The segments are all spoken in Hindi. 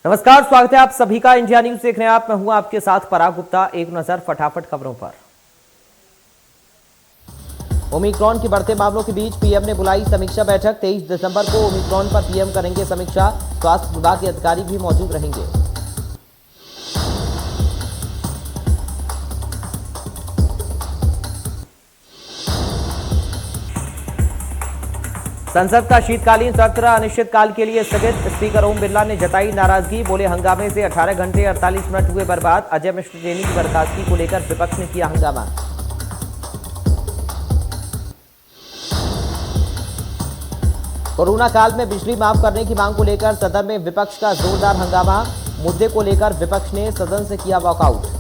नमस्कार, स्वागत है आप सभी का इंडिया न्यूज देख रहे हैं आप। मैं हूं आपके साथ पराग गुप्ता। एक नजर फटाफट खबरों पर। ओमिक्रॉन के बढ़ते मामलों के बीच पीएम ने बुलाई समीक्षा बैठक। 23 दिसंबर को ओमिक्रॉन पर पीएम करेंगे समीक्षा। स्वास्थ्य विभाग के अधिकारी भी मौजूद रहेंगे। संसद का शीतकालीन सत्र अनिश्चितकाल के लिए स्थगित। स्पीकर ओम बिरला ने जताई नाराजगी। बोले हंगामे से 18 घंटे 48 मिनट हुए बर्बाद। अजय मिश्र टेनी की बर्खास्तगी को लेकर विपक्ष ने किया हंगामा। कोरोना काल में बिजली माफ करने की मांग को लेकर सदन में विपक्ष का जोरदार हंगामा। मुद्दे को लेकर विपक्ष ने सदन से किया वॉकआउट।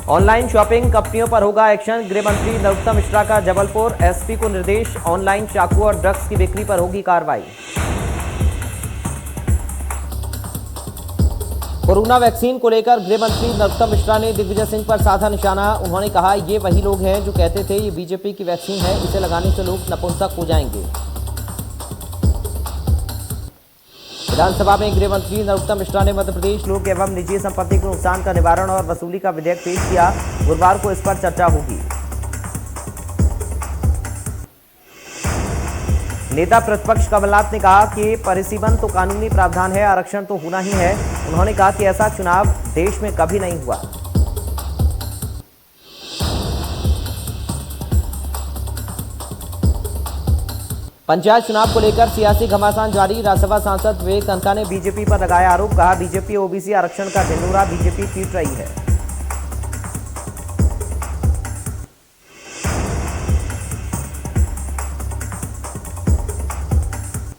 ऑनलाइन शॉपिंग कंपनियों पर होगा एक्शन। गृह मंत्री नरोत्तम मिश्रा का जबलपुर। एसपी को निर्देश। ऑनलाइन चाकू और ड्रग्स की बिक्री पर होगी कार्रवाई। कोरोना वैक्सीन को लेकर गृह मंत्री नरोत्तम मिश्रा ने दिग्विजय सिंह पर साधा निशाना। उन्होंने कहा, ये वही लोग हैं जो कहते थे ये बीजेपी की वैक्सीन है, इसे लगाने से लोग नपुंसक हो जाएंगे। विधानसभा में गृह मंत्री नरोत्तम मिश्रा ने मध्य प्रदेश लोक एवं निजी संपत्ति के नुकसान का निवारण और वसूली का विधेयक पेश किया। गुरुवार को इस पर चर्चा होगी। नेता प्रतिपक्ष कमलनाथ ने कहा कि परिसीमन तो कानूनी प्रावधान है, आरक्षण तो होना ही है। उन्होंने कहा कि ऐसा चुनाव देश में कभी नहीं हुआ। पंचायत चुनाव को लेकर सियासी घमासान जारी। राज्यसभा सांसद विवेक तन्खा ने बीजेपी पर लगाया आरोप। कहा, बीजेपी ओबीसी आरक्षण का ढिंढोरा बीजेपी पीट रही है।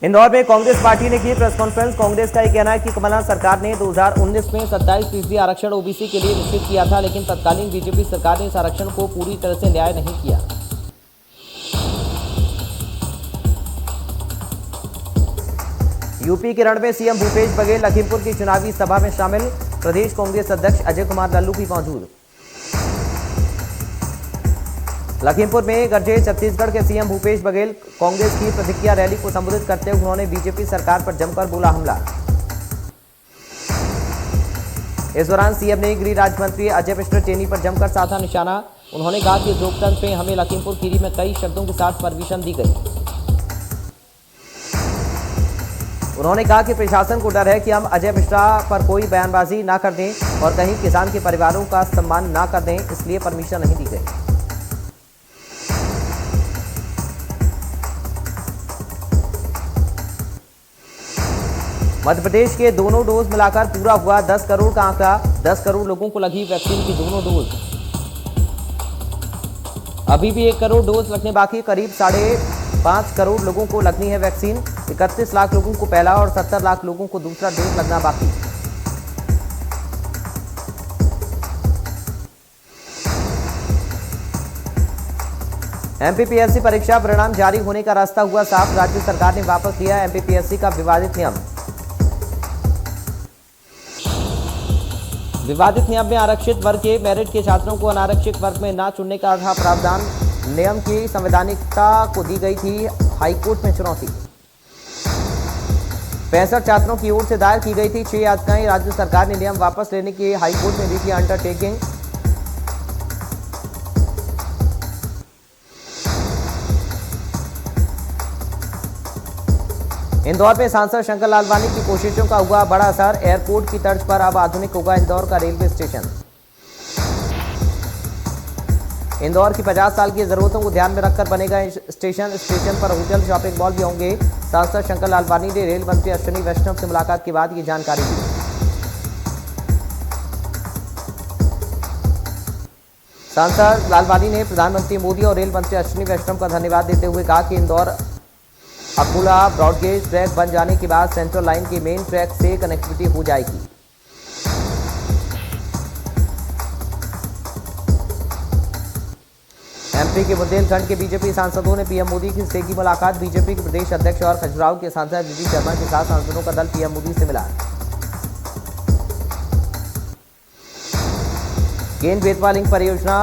इंदौर में कांग्रेस पार्टी ने की प्रेस कॉन्फ्रेंस। कांग्रेस का यह कहना है कि कमलनाथ सरकार ने 2019 में 27% आरक्षण ओबीसी के लिए निश्चित किया था, लेकिन तत्कालीन बीजेपी सरकार ने इस आरक्षण को पूरी तरह से न्याय नहीं किया। यूपी के रण में सीएम भूपेश बघेल लखीमपुर की चुनावी सभा में शामिल। प्रदेश कांग्रेस अध्यक्ष अजय कुमार लल्लू भी मौजूद। लखीमपुर में गरजे छत्तीसगढ़ के सीएम भूपेश बघेल। कांग्रेस की प्रतिक्रिया रैली को संबोधित करते हुए उन्होंने बीजेपी सरकार पर जमकर बोला हमला। इस दौरान सीएम ने गृह राज्य मंत्री अजय मिश्र टेनी पर जमकर साधा निशाना। उन्होंने कहा कि लोकतंत्र में हमें लखीमपुर खीरी में कई शब्दों के साथ परमिशन दी गई। उन्होंने कहा कि प्रशासन को डर है कि हम अजय मिश्रा पर कोई बयानबाजी ना कर दें और कहीं किसान के परिवारों का सम्मान ना कर दें, इसलिए परमिशन नहीं दी गई। मध्य प्रदेश के दोनों डोज मिलाकर पूरा हुआ 10 करोड़ का आंकड़ा। 10 करोड़ लोगों को लगी वैक्सीन की दोनों डोज। अभी भी 1 करोड़ डोज लगने बाकी। करीब 5.5 करोड़ लोगों को लगनी है वैक्सीन। 31 लाख लोगों को पहला और 70 लाख लोगों को दूसरा डोज लगना बाकी। एमपीपीएससी परीक्षा परिणाम जारी होने का रास्ता हुआ साफ। राज्य सरकार ने वापस लिया एमपीपीएससी का विवादित नियम। विवादित नियम में आरक्षित वर्ग के मेरिट के छात्रों को अनारक्षित वर्ग में न चुनने का था प्रावधान। नियम की संवैधानिकता को दी गई थी हाईकोर्ट में चुनौती। 65 छात्रों की ओर से दायर की गई थी 6 याचिकाएं। राज्य सरकार ने नियम वापस लेने की हाईकोर्ट में दी थी अंडरटेकिंग। इंदौर में सांसद शंकर लालवानी की कोशिशों का हुआ बड़ा असर। एयरपोर्ट की तर्ज पर अब आधुनिक होगा इंदौर का रेलवे स्टेशन। इंदौर की 50 साल की जरूरतों को ध्यान में रखकर बनेगा स्टेशन। स्टेशन पर होटल, शॉपिंग मॉल भी होंगे। सांसद शंकर लालवानी ने रेल मंत्री अश्विनी वैष्णव से मुलाकात के बाद ये जानकारी दी। सांसद लालवानी ने प्रधानमंत्री मोदी और रेल मंत्री अश्विनी वैष्णव का धन्यवाद देते हुए कहा कि इंदौर अकोला ब्रॉडगेज ट्रैक बन जाने के बाद सेंट्रल लाइन के मेन ट्रैक से कनेक्टिविटी हो जाएगी। एमपी के बुंदेलखंड के बीजेपी सांसदों ने पीएम मोदी से की मुलाकात। बीजेपी के प्रदेश अध्यक्ष और खजुराहो के सांसद वीडी शर्मा के साथ सांसदों का दल पीएम मोदी से मिला। केन बेतवा लिंक परियोजना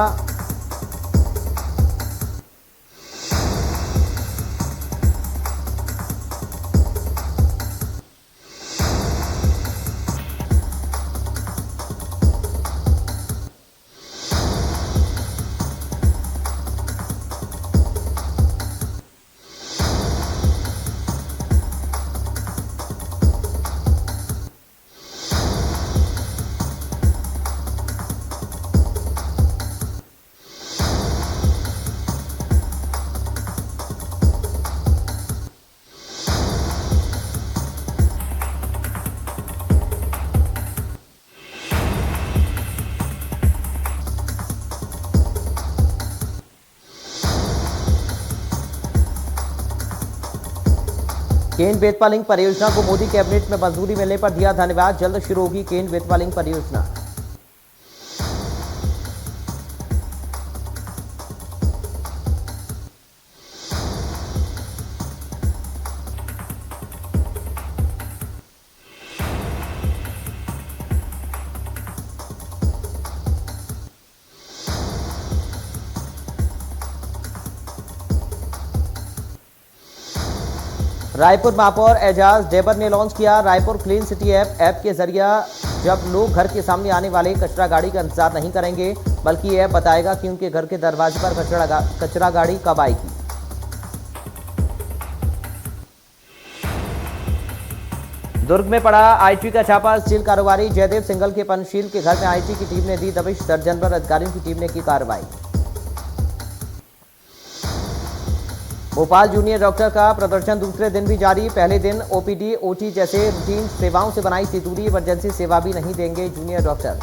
केन बेतवा लिंक परियोजना को मोदी कैबिनेट में मंजूरी मिलने पर दिया धन्यवाद। जल्द शुरू होगी केन बेतवा लिंक परियोजना। रायपुर महापौर एजाज डेबर ने लॉन्च किया रायपुर क्लीन सिटी ऐप के जरिए जब लोग घर के सामने आने वाले कचरा गाड़ी का इंतजार नहीं करेंगे, बल्कि ये ऐप बताएगा कि उनके घर के दरवाजे पर कचरा गाड़ी कब आएगी। दुर्ग में पड़ा आईटी का छापा। स्टील कारोबारी जयदेव सिंघल के पंचशील के घर में आईटी की टीम ने दी दबिश। दर्जन भर अधिकारियों की टीम ने की कार्रवाई। भोपाल जूनियर डॉक्टर का प्रदर्शन दूसरे दिन भी जारी। पहले दिन ओपीडी, ओटी जैसे रूटीन सेवाओं से बनाई थी दूरी। इमरजेंसी सेवा भी नहीं देंगे जूनियर डॉक्टर।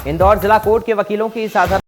इंदौर जिला कोर्ट के वकीलों की साधारण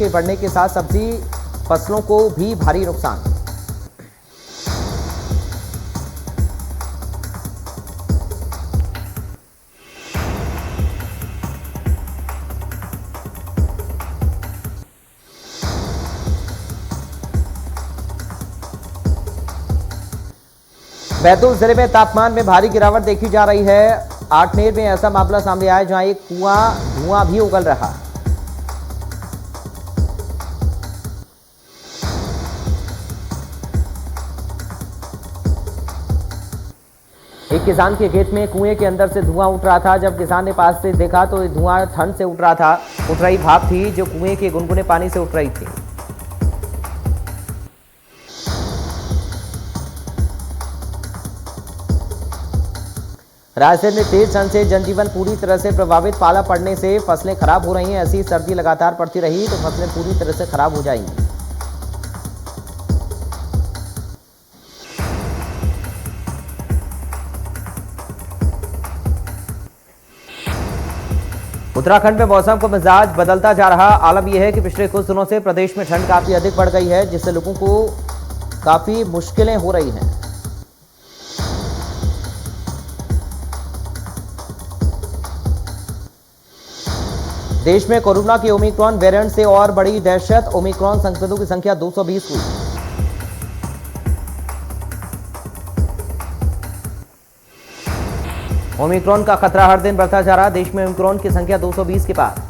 के बढ़ने के साथ सब्जी फसलों को भी भारी नुकसान। बैतूल जिले में तापमान में भारी गिरावट देखी जा रही है। आठनेर में ऐसा मामला सामने आया जहां एक कुआं धुआं भी उगल रहा। एक किसान के खेत में कुएं के अंदर से धुआं उठ रहा था। जब किसान ने पास से देखा तो धुआं ठंड से उठ रहा था। उठ रही भाप थी जो कुएं के गुनगुने पानी से उठ रही थी। राजस्थान में तेज ठंड से जनजीवन पूरी तरह से प्रभावित। पाला पड़ने से फसलें खराब हो रही हैं। ऐसी सर्दी लगातार पड़ती रही तो फसलें पूरी तरह से खराब हो जाएंगी। उत्तराखंड में मौसम का मिजाज बदलता जा रहा। आलम यह है कि पिछले कुछ दिनों से प्रदेश में ठंड काफी अधिक बढ़ गई है, जिससे लोगों को काफी मुश्किलें हो रही हैं। देश में कोरोना के ओमिक्रॉन वेरिएंट से और बड़ी दहशत। ओमिक्रॉन संक्रमितों की संख्या 220 हुई। ओमिक्रॉन का खतरा हर दिन बढ़ता जा रहा। देश में ओमिक्रॉन की संख्या 220 के पार।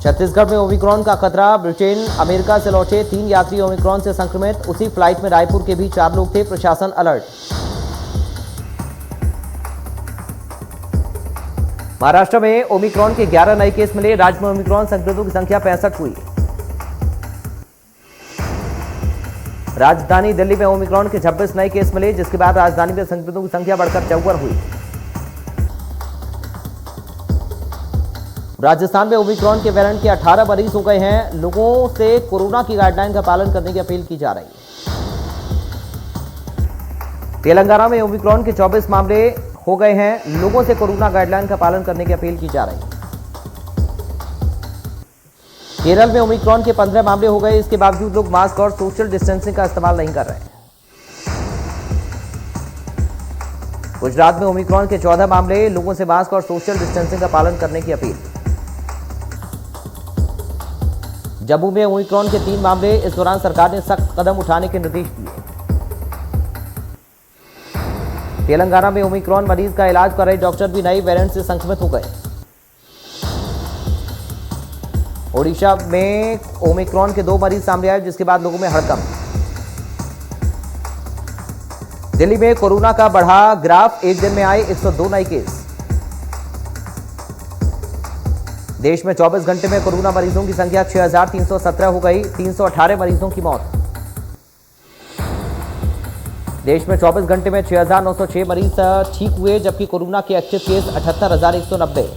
छत्तीसगढ़ में ओमिक्रॉन का खतरा। ब्रिटेन अमेरिका से लौटे 3 यात्री ओमिक्रॉन से संक्रमित। उसी फ्लाइट में रायपुर के भी 4 लोग थे। प्रशासन अलर्ट। महाराष्ट्र में ओमिक्रॉन के 11 नए केस मिले। राज्य में ओमिक्रॉन संक्रमितों की संख्या 65 हुई। राजधानी दिल्ली में ओमिक्रॉन के 26 नए केस मिले, जिसके बाद राजधानी में संक्रमितों की संख्या बढ़कर 54 हुई। राजस्थान में ओमिक्रॉन के वेरिएंट के 18 मरीज हो गए हैं। लोगों से कोरोना की गाइडलाइन का पालन करने की अपील की जा रही है। तेलंगाना में ओमिक्रॉन के 24 मामले हो गए हैं। लोगों से कोरोना गाइडलाइन का पालन करने की अपील की जा रही है। केरल में ओमिक्रॉन के 15 मामले हो गए। इसके बावजूद लोग मास्क और सोशल डिस्टेंसिंग का इस्तेमाल नहीं कर रहे हैं। गुजरात में ओमिक्रॉन के 14 मामले। लोगों से मास्क और सोशल डिस्टेंसिंग का पालन करने की अपील। जम्मू में ओमिक्रॉन के 3 मामले। इस दौरान सरकार ने सख्त कदम उठाने के निर्देश दिए। तेलंगाना में ओमिक्रॉन मरीज का इलाज कर रहे डॉक्टर भी नए वेरिएंट से संक्रमित हो गए। ओडिशा में ओमिक्रॉन के 2 मरीज सामने आए, जिसके बाद लोगों में हड़कंप। दिल्ली में कोरोना का बढ़ा ग्राफ। एक दिन में आए 102 नए केस। देश में 24 घंटे में कोरोना मरीजों की संख्या 6317 हो गई। 318 मरीजों की मौत। देश में 24 घंटे में 6906 मरीज ठीक हुए, जबकि कोरोना के एक्टिव केस 78190।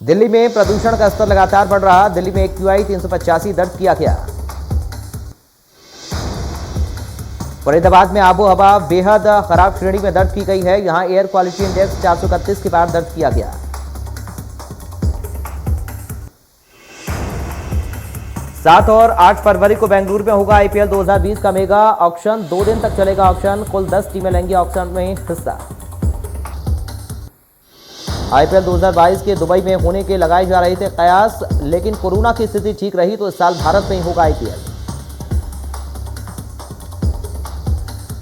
दिल्ली में प्रदूषण का स्तर लगातार बढ़ रहा। दिल्ली में AQI 385 दर्ज किया गया। फरीदाबाद में आबो हवा बेहद खराब श्रेणी में दर्ज की गई है। यहां एयर क्वालिटी इंडेक्स 431 के पार दर्ज किया गया। 7 और 8 फरवरी को बेंगलुरु में होगा IPL 2020 का मेगा ऑक्शन। 2 दिन तक चलेगा ऑक्शन। कुल 10 टीमें लेंगी ऑक्शन में हिस्सा। IPL 2022 के दुबई में होने के लगाए जा रहे थे कयास, लेकिन कोरोना की स्थिति ठीक रही तो इस साल भारत में ही होगा IPL।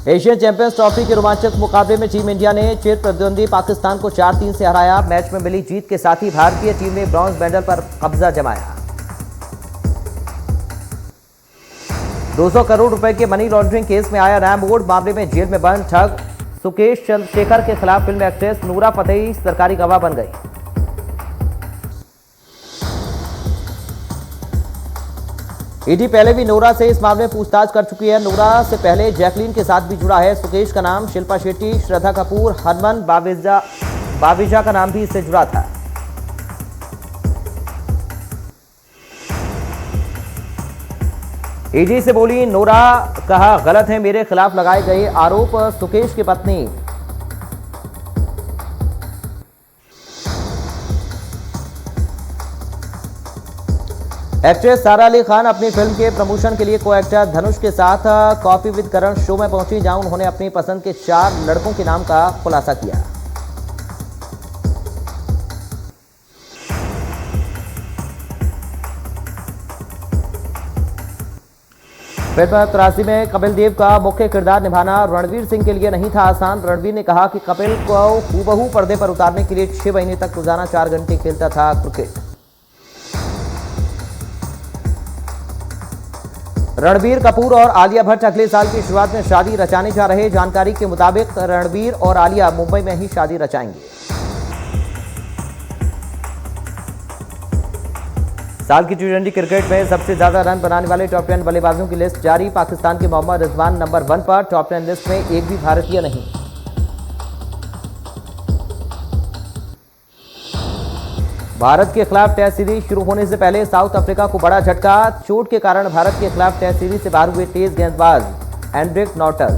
एशियन चैंपियंस ट्रॉफी के रोमांचक मुकाबले में टीम इंडिया ने चिर प्रतिद्वंदी पाकिस्तान को 4-3 से हराया। मैच में मिली जीत के साथ ही भारतीय टीम ने ब्रॉन्ज मेडल पर कब्जा जमाया। 200 करोड़ रुपए के मनी लॉन्ड्रिंग केस में आया नया मोड़। मामले में जेल में बंद ठग सुकेश चंद्रशेखर के खिलाफ फिल्म एक्ट्रेस नूरा फतेही सरकारी गवाह बन गई। ईडी पहले भी नोरा से इस मामले में पूछताछ कर चुकी है। नोरा से पहले जैकलीन के साथ भी जुड़ा है सुकेश का नाम। शिल्पा शेट्टी, श्रद्धा कपूर, हरमन बाविजा का नाम भी इससे जुड़ा था। एजी से बोली नोरा, कहा गलत है मेरे खिलाफ लगाए गए आरोप। सुकेश की पत्नी एक्ट्रेस सारा अली खान अपनी फिल्म के प्रमोशन के लिए को एक्टर धनुष के साथ कॉफी विद करण शो में पहुंची, जहां उन्होंने अपनी पसंद के 4 लड़कों के नाम का खुलासा किया। फिल्म 83 में कपिल देव का मुख्य किरदार निभाना रणवीर सिंह के लिए नहीं था आसान। रणवीर ने कहा कि कपिल को हूबहू पर्दे पर उतारने के लिए 6 महीने तक रोजाना 4 घंटे खेलता था क्रिकेट। रणबीर कपूर और आलिया भट्ट अगले साल की शुरुआत में शादी रचाने जा रहे। जानकारी के मुताबिक रणबीर और आलिया मुंबई में ही शादी रचाएंगे। साल की टी20 क्रिकेट में सबसे ज्यादा रन बनाने वाले टॉप 10 बल्लेबाजों की लिस्ट जारी। पाकिस्तान के मोहम्मद रिजवान नंबर 1 पर। टॉप 10 लिस्ट में एक भी भारतीय नहीं। भारत के खिलाफ टेस्ट सीरीज शुरू होने से पहले साउथ अफ्रीका को बड़ा झटका। चोट के कारण भारत के खिलाफ टेस्ट सीरीज से बाहर हुए तेज गेंदबाज एंड्रिक नॉटल।